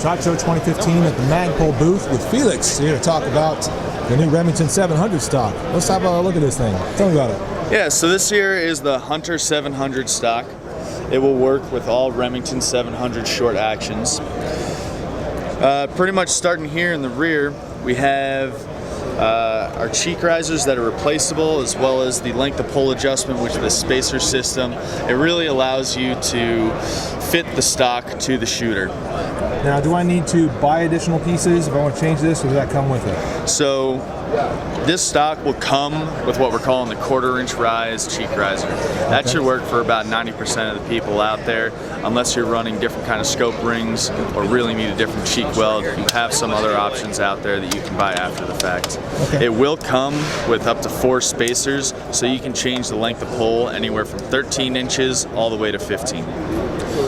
SHOT Show 2015 at the Magpul booth with Felix here to talk about the new Remington 700 stock. Let's have a look at this thing. Tell me about it. Yeah, so this here is the Hunter 700 stock. It will work with all Remington 700 short actions. Pretty much starting here in the rear, we have our cheek risers that are replaceable, as well as the length of pull adjustment, which is the spacer system. It really allows you to fit the stock to the shooter. Now, do I need to buy additional pieces if I want to change this, or does that come with it? So this stock will come with what we're calling the 1/4-inch rise cheek riser. That should work for about 90% of the people out there, unless you're running different kind of scope rings or really need a different cheek weld. You have some other options out there that you can buy after the fact. Okay. It will come with up to 4 spacers, so you can change the length of pull anywhere from 13 inches all the way to 15.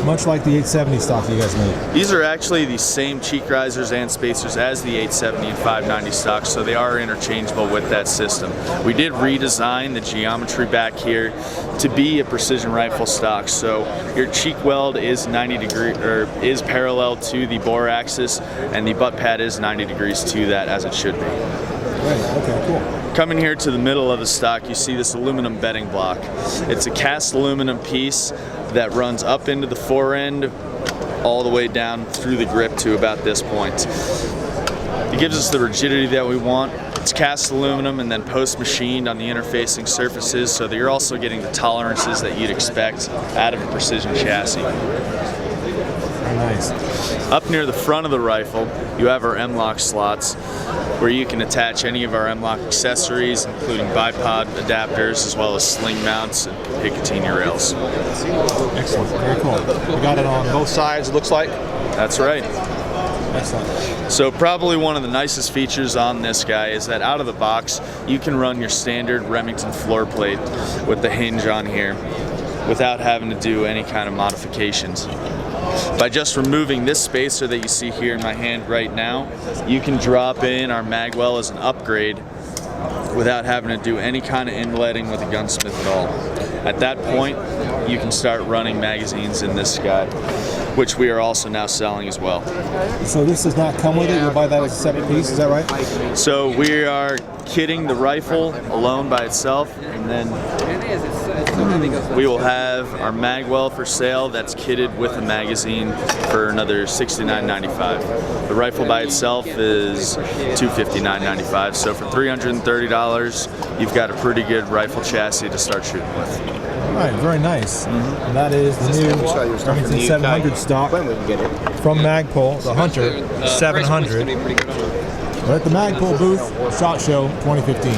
Much like the 870 stock you guys made. These are actually the same cheek risers and spacers as the 870 and 590 stocks, so they are interchangeable with that system. We did redesign the geometry back here to be a precision rifle stock, so your cheek weld is 90 degrees, or is parallel to the bore axis, and the butt pad is 90 degrees to that, as it should be. Right. Okay. Cool. Coming here to the middle of the stock, you see this aluminum bedding block. It's a cast aluminum piece that runs up into the fore end all the way down through the grip to about this point. It gives us the rigidity that we want. It's cast aluminum and then post-machined on the interfacing surfaces, so that you're also getting the tolerances that you'd expect out of a precision chassis. Very nice. Up near the front of the rifle, you have our M-LOK slots, where you can attach any of our M-LOK accessories, including bipod adapters, as well as sling mounts and Picatinny rails. Excellent. Very cool. We got it on both sides, it looks like. That's right. Excellent. So probably one of the nicest features on this guy is that out of the box, you can run your standard Remington floor plate with the hinge on here without having to do any kind of modifications. By just removing this spacer that you see here in my hand right now, you can drop in our magwell as an upgrade without having to do any kind of inletting with a gunsmith at all. At that point, you can start running magazines in this guy, which we are also now selling as well. So this does not come with it? You'll buy that as a separate piece, is that right? So we are kitting the rifle alone by itself, and then we will have our magwell for sale that's kitted with a magazine for another $69.95. The rifle by itself is $259.95, so for $330, you've got a pretty good rifle chassis to start shooting with. All right, very nice. And that is the new Remington 700 stock from Magpul, the Hunter 700. We're at the Magpul booth, SHOT Show 2015.